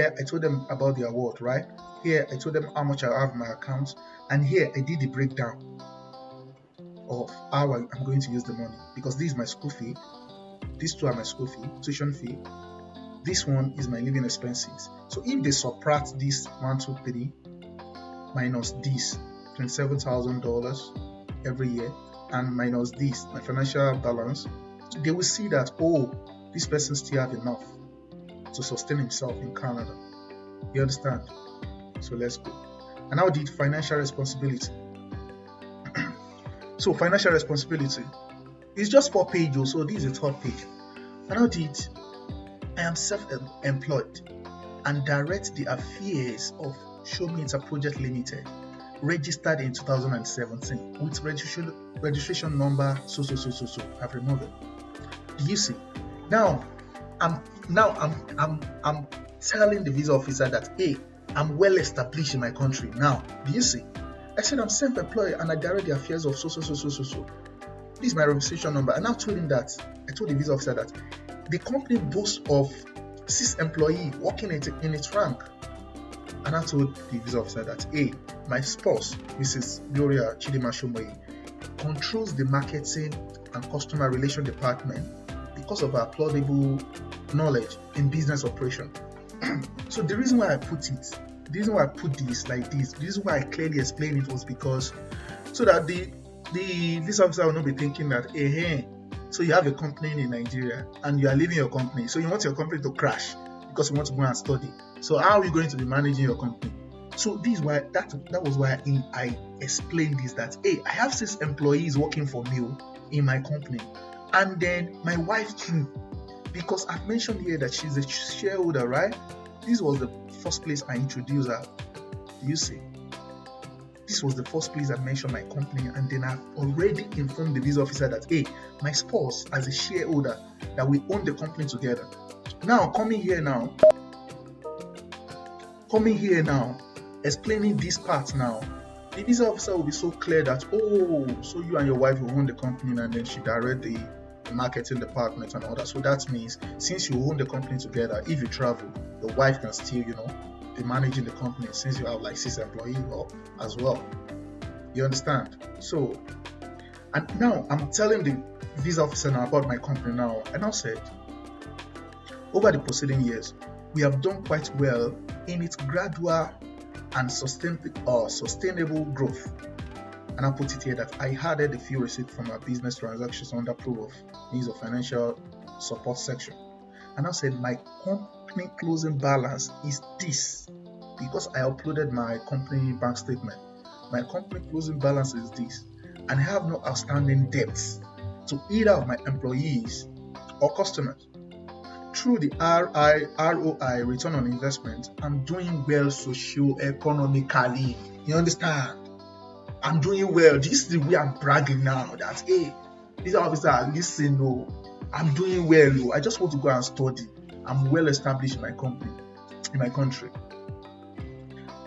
Here, I told them about the award, right? Here, I told them how much I have in my account. And here, I did the breakdown of how I'm going to use the money. Because this is my school fee. These two are my school fee, tuition fee. This one is my living expenses. So if they subtract this 1, 2, 3 minus this $27,000 every year and minus this, my financial balance, they will see that, oh, this person still have enough to sustain himself in Canada. You understand? So let's go. And I did financial responsibility. So financial responsibility is just 4 pages, so this is the 3rd page. And I am self-employed and direct the affairs of Show Me Interproject Limited, registered in 2017 with registration number so. I've removed it. Do you see? Now I'm telling the visa officer that, hey, I'm well established in my country. Now, do you see? I said I'm self-employed and I direct the affairs of so. This is my registration number. And I told the visa officer that the company boasts of 6 employees working in its rank. And I told the visa officer that, hey, my spouse, Mrs. Gloria Chidima Shomoyi, controls the marketing and customer relation department because of her applaudable knowledge in business operation. So the reason why I put this like this, the reason why I clearly explained it was because so that the visa officer will not be thinking that, hey, so you have a company in Nigeria and you are leaving your company, so you want your company to crash because you want to go and study. So how are you going to be managing your company? So this is why that was why I explained this, that hey, I have 6 employees working for me in my company, and then my wife too, because I've mentioned here that she's a shareholder, right? This was the first place I introduced her. You see, this was the first place I mentioned my company, and then I've already informed the visa officer that, hey, my spouse as a shareholder, that we own the company together. Now coming here now, explaining this part now, the visa officer will be so clear that, oh, so you and your wife will own the company, and then she direct the marketing department and all that. So that means since you own the company together, if you travel, the wife can still, be managing the company since you have like 6 employees as well. You understand? So, and now I'm telling the visa officer now about my company now, and I said, over the preceding years, we have done quite well in its gradual and sustainable growth. And I put it here that I added a few receipts from our business transactions under proof of means of financial support section. And I said my company closing balance is this, because I uploaded my company bank statement. My company closing balance is this, and I have no outstanding debts to either of my employees or customers. Through the ROI, return on investment, I'm doing well socio-economically. You understand? I'm doing well. This is the way I'm bragging now. That, hey, these officers, listen, no, I'm doing well. No. I just want to go and study. I'm well established in my company, in my country.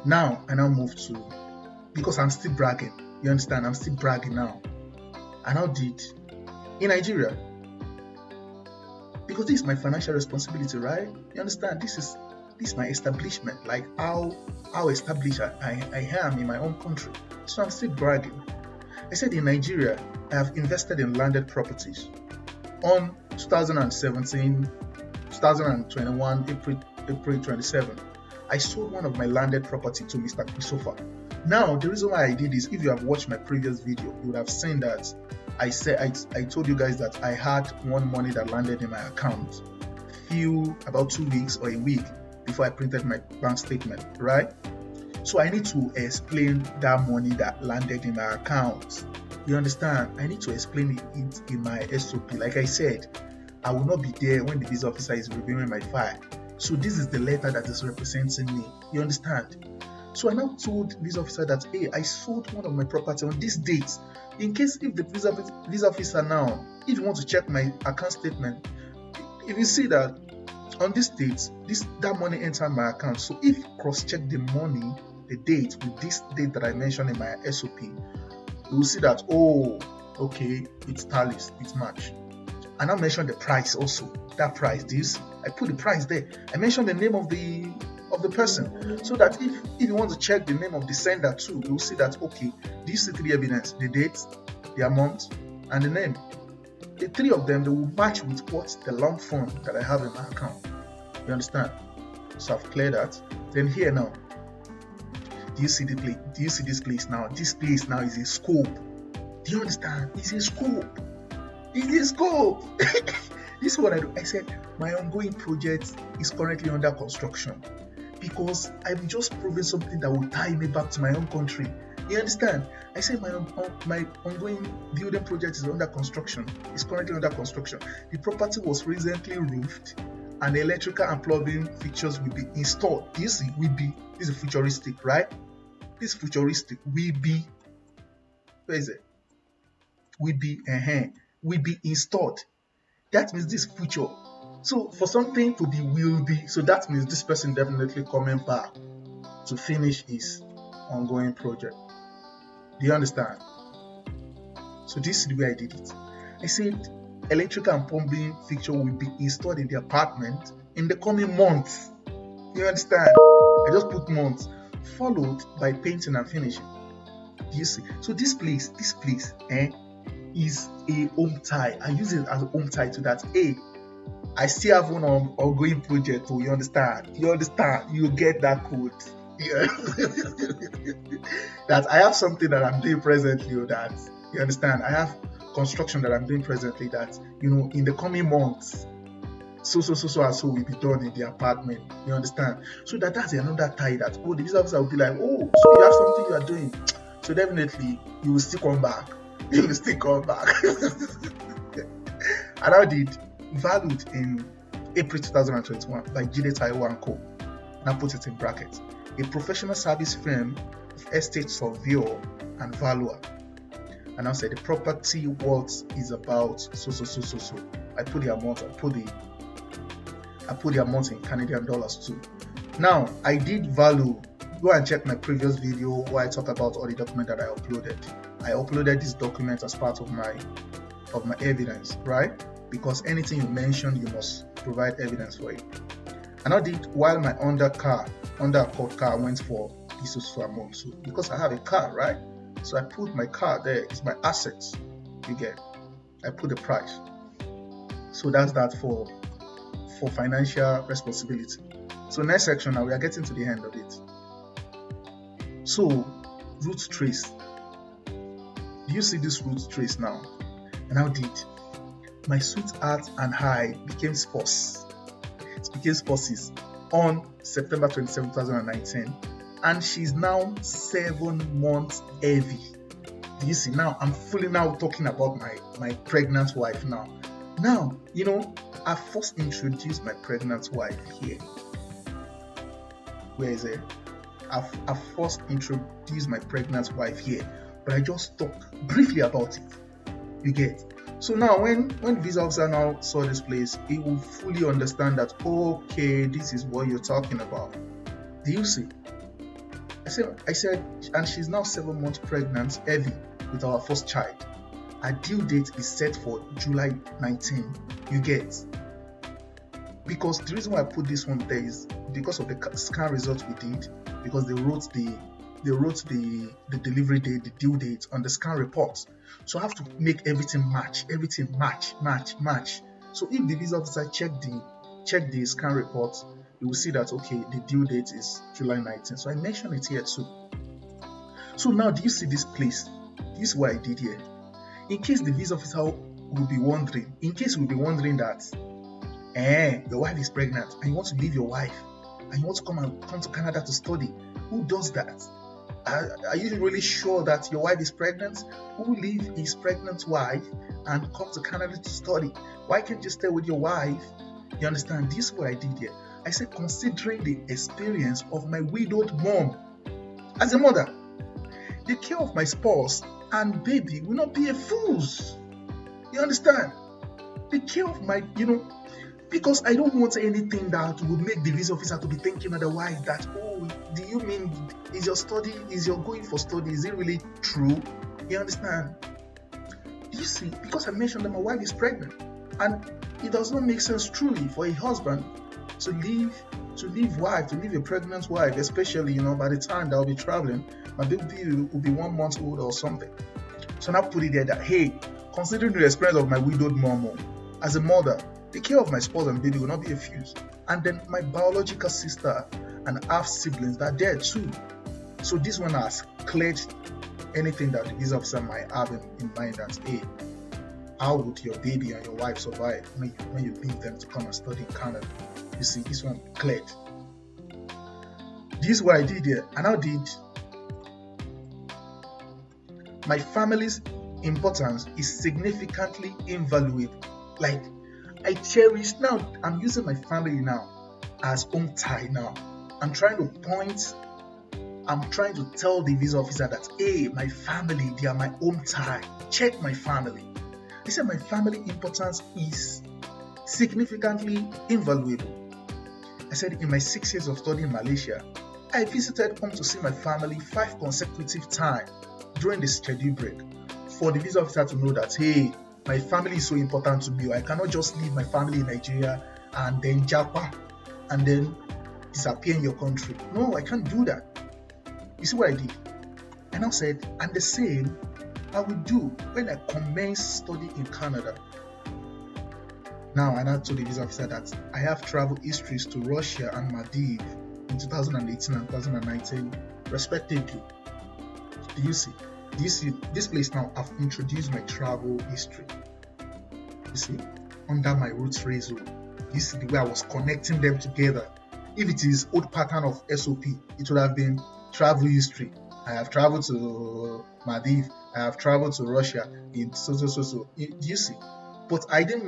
Now, I now move to, because I'm still bragging. You understand? I'm still bragging now. I now did in Nigeria, because this is my financial responsibility, right? You understand? This is my establishment, like how established I am in my own country. So I'm still bragging. I said in Nigeria, I have invested in landed properties. On 2021, April 27, I sold one of my landed property to Mr. Christopher. Now, the reason why I did this, if you have watched my previous video, you would have seen that I told you guys that I had one money that landed in my account about 2 weeks or a week before I printed my bank statement, right? So I need to explain that money that landed in my account. You understand? I need to explain it in my SOP. Like I said, I will not be there when the visa officer is reviewing my file. So this is the letter that is representing me. You understand? So I now told the visa officer that, hey, I sold one of my property on this date. In case if the visa officer now, if you want to check my account statement, if you see that on this date, that money entered my account. So if you cross-check the money, the date with this date that I mentioned in my SOP, you will see that, oh, okay, it's tallies, it's matched. And I mentioned the price also. That price, I put the price there. I mentioned the name of the of the person, so that if you want to check the name of the sender too, you'll see that, okay, these three evidence: the date, the amount, and the name. The three of them, they will match with what the lump fund that I have in my account. You understand? So I've cleared that. Then here now, do you see the place? Do you see this place now? This place now is a scope. Do you understand? It's a scope. It's a scope. This is what I do. I said my ongoing project is currently under construction, because I'm just proving something that will tie me back to my own country. You understand? I said my ongoing building project is under construction. It's currently under construction. The property was recently roofed, and the electrical and plumbing fixtures will be installed. Do you see? Will be. This is futuristic, right? This is futuristic. Will be. Where is it? Will be. Will be installed. That means this future. So for something to be will be, so that means this person definitely coming back to finish his ongoing project. Do you understand? So this is the way I did it. I said electrical and plumbing fixture will be installed in the apartment in the coming months. You understand? I just put months, followed by painting and finishing. Do you see? So this place, is a home tie. I use it as a home tie to that. I still have one ongoing project. So you understand? You understand? You get that code. Yeah. That I have something that I'm doing presently, or that you understand. I have construction that I'm doing presently that, in the coming months, so and so will be done in the apartment. You understand? So that's another tie that the visa officer will be like, oh, so you have something you are doing. So definitely you will still come back. You will still come back. And I did valued in April 2021 by Jide Taiwo & Co. And I put it in brackets. A professional service firm of estate surveyor and valuer. And I said the property worth is about so. I put the amount. I put the amount in Canadian dollars too. Now I did value. Go and check my previous video where I talk about all the documents that I uploaded. I uploaded this document as part of my evidence, right? Because anything you mention, you must provide evidence for it. And I did while my undercourt car went for this amount too, because I have a car, right? So I put my car there. It's my assets. You get? I put the price. So that's that for financial responsibility. So next section now, we are getting to the end of it. So root trace. Do you see this root trace now? And how did my sweetheart and I became spouses? It became spouses on September 27, 2019, and she's now 7 months heavy. Do you see? Now I'm fully now talking about my pregnant wife now. Now, I first introduced my pregnant wife here. Where is it? I first introduced my pregnant wife here, but I just talk briefly about it. You get? So now when visa officer now saw this place, he will fully understand that, okay, this is what you're talking about. Do you see? I said, and she's now 7 months pregnant, heavy, with our first child. Our due date is set for July 19. You get? Because the reason why I put this one there is because of the scan results we did, because they wrote the delivery date, the due date on the scan report. So I have to make everything match. So if the visa officer check the scan report, you will see that, okay, the due date is July 19. So I mentioned it here too. So now, do you see this place? This is what I did here. In case the visa officer will be wondering, that your wife is pregnant and you want to leave your wife and you want to come to Canada to study, who does that? Are you really sure that your wife is pregnant? Who will leave his pregnant wife and come to Canada to study? Why can't you stay with your wife? You understand? This is what I did here. I said, considering the experience of my widowed mom as a mother, the care of my spouse and baby will not be a fool's. You understand? The care of my, because I don't want anything that would make the visa officer to be thinking otherwise, that, do you mean is your going for study, is it really true? You understand? You see, because I mentioned that my wife is pregnant, and it does not make sense truly for a husband to leave a pregnant wife, especially, by the time that I'll be traveling, my baby will be 1 month old or something. So now put it there that, hey, considering the experience of my widowed mom, as a mother, the care of my spouse and baby will not be refused. And then my biological sister and half siblings that are there too. So this one has cleared anything that the visa officer might have in mind that, hey, how would your baby and your wife survive when you leave them to come and study in Canada? You see, this one cleared. This is what I did here. And I did. My family's importance is significantly invaluable. Like, I cherish now. I'm using my family now as home tie now. I'm trying to tell the visa officer that, hey, my family, they are my home tie. Check my family. He said my family importance is significantly invaluable. I said in my 6 years of studying in Malaysia, I visited home to see my family 5 consecutive times during the schedule break for the visa officer to know that, hey, my family is so important to me. I cannot just leave my family in Nigeria and then japa and then disappear in your country. No, I can't do that. You see what I did? And I said, and the same I will do when I commence study in Canada. Now, and I told the visa officer that I have travel histories to Russia and Maldives in 2018 and 2019, respectively. Do you see? This place now, I've introduced my travel history. You see? Under my roots razor. You see the way I was connecting them together. If it is old pattern of SOP, it would have been travel history. I have traveled to Maldives. I have traveled to Russia in so. Do you see? But I didn't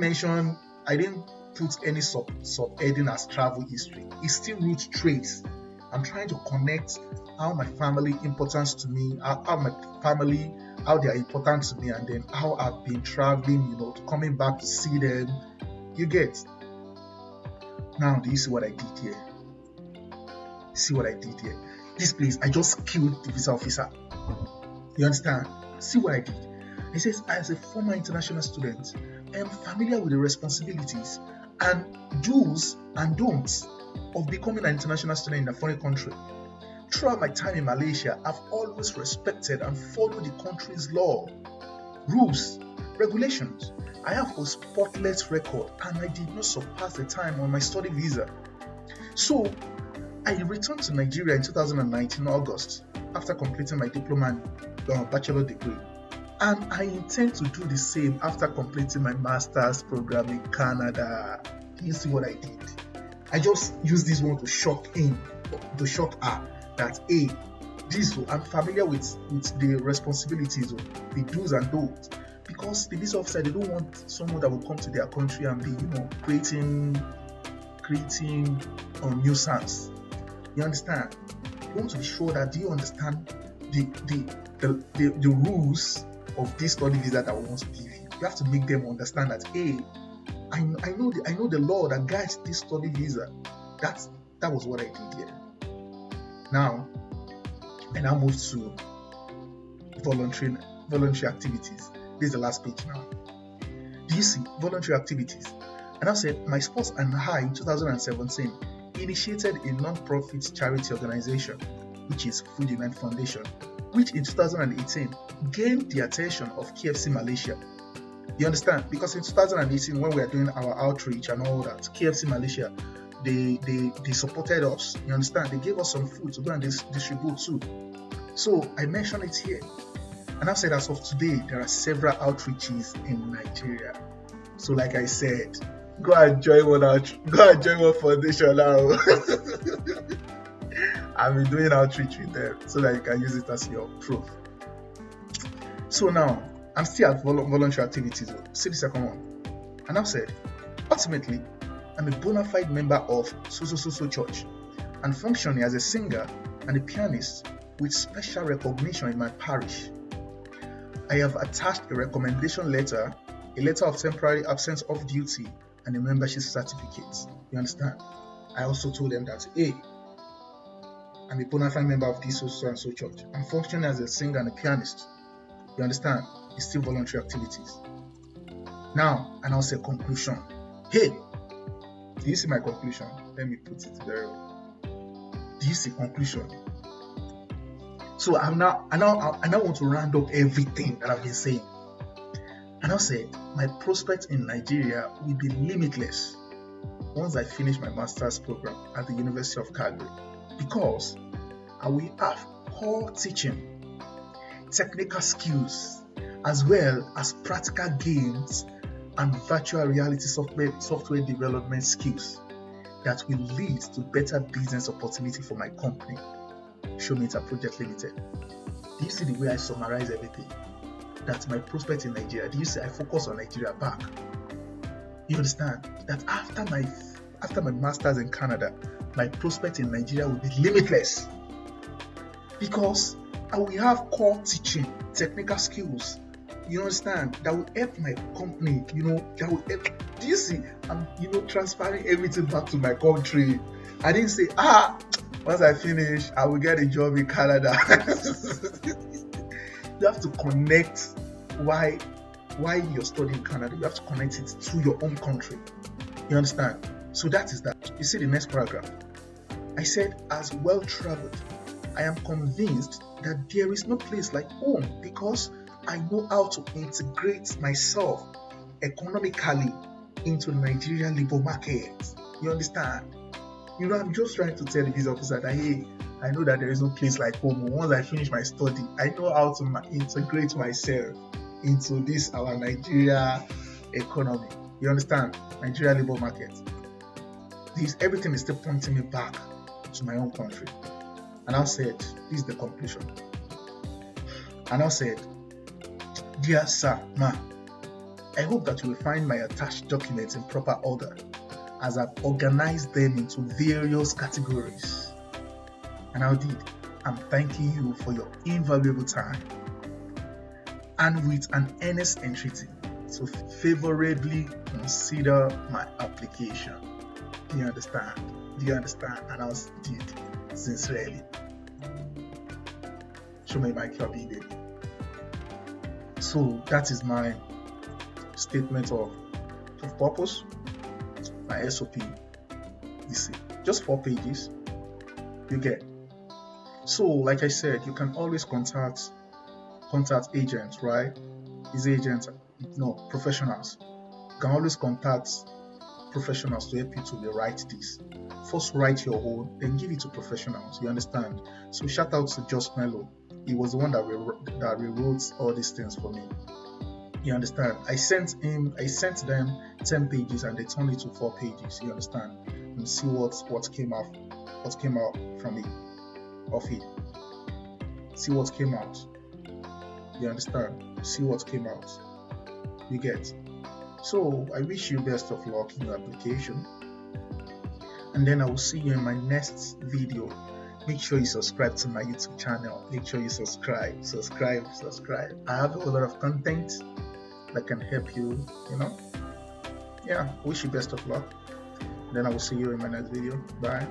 put any sub-heading as travel history. It's still root trace. I'm trying to connect how my family importance to me, how they are important to me, and then how I've been traveling, coming back to see them. You get? Now, do you see what I did here? See what I did here? This place, I just killed the visa officer. You understand? See what I did? He says, as a former international student, I am familiar with the responsibilities and do's and don'ts of becoming an international student in a foreign country. Throughout my time in Malaysia, I've always respected and followed the country's law, rules, regulations. I have a spotless record and I did not surpass the time on my study visa. So, I returned to Nigeria in 2019 August after completing my diploma and bachelor degree. And I intend to do the same after completing my master's program in Canada. You see what I did? I just used this one to shock her that, hey, I'm familiar with the responsibilities, the do's and don'ts. Because the visa officer, they don't want someone that will come to their country and be, creating nuisance. You understand? You want to be sure that you understand the rules of this study visa that we want to give you. You have to make them understand that, hey, I know the law that guides this study visa. That was what I did here. Now, I now move to voluntary activities. This is the last page now. Do you see voluntary activities? And I said, my spouse and I in 2017 initiated a non-profit charity organization, which is Food Unite Foundation, which in 2018 gained the attention of KFC Malaysia. You understand? Because in 2018, when we were doing our outreach and all that, KFC Malaysia, they supported us. You understand? They gave us some food to go and distribute too. So I mentioned it here. And I've said as of today, there are several outreaches in Nigeria. So like I said, go and join one foundation now. I've been doing outreach with them so that you can use it as your proof. So now, I'm still at voluntary activities. See the second one. And I've said, ultimately, I'm a bona fide member of So Church and functioning as a singer and a pianist with special recognition in my parish. I have attached a recommendation letter, a letter of temporary absence of duty, and a membership certificate. You understand? I also told them that, hey, I'm a bona fide member of this so church. I'm functioning as a singer and a pianist. You understand? It's still voluntary activities. Now, and I'll say conclusion. Hey, Do you see my conclusion? Let me put it very well. Do you see conclusion? So I now want to round up everything that I've been saying. And I said my prospects in Nigeria will be limitless once I finish my master's program at the University of Calgary, because I will have core teaching, technical skills, as well as practical games and virtual reality software development skills that will lead to better business opportunity for my company, Showmeter Project Limited. Do you see the way I summarize everything? That's my prospect in Nigeria. Do you see I focus on Nigeria back? You understand that after my masters in Canada, my prospect in Nigeria will be limitless, because I will have core teaching, technical skills, you understand, that will help my company, that will help. Do you see, I'm transferring everything back to my country. I didn't say, once I finish, I will get a job in Canada. You have to connect why you're studying in Canada. You have to connect it to your own country. You understand? So that is that. You see the next paragraph. I said, as well traveled, I am convinced that there is no place like home, because I know how to integrate myself economically into the Nigerian labor market. You understand? I'm just trying to tell the visa officer that, hey, I know that there is no place like home. Once I finish my study, I know how to integrate myself into this our Nigeria economy. You understand? Nigeria labor market. Everything is still pointing me back to my own country. And I said, this is the conclusion. And I said, dear sir, ma'am, I hope that you will find my attached documents in proper order, as I've organized them into various categories. And I did. I'm thanking you for your invaluable time, and with an earnest entreaty to favorably consider my application. Do you understand? And I did sincerely. Show me my baby. So that is my statement of purpose, my SOP. You see, just 4 pages. You get. So, like I said, you can always contact agents, right? These agents, professionals. You can always contact professionals to help you to rewrite this. First write your own, then give it to professionals. You understand? So shout out to Just Mello. He was the one that rewrote all these things for me. You understand? I sent them 10 pages and they turned it to 4 pages. You understand? And see what came out from it. Of it. See what came out. You understand? See what came out. You get. So I wish you best of luck in your application. And then I will see you in my next video. Make sure you subscribe to my YouTube channel. Make sure you subscribe. I have a lot of content that can help you, Yeah, wish you best of luck. Then I will see you in my next video. Bye.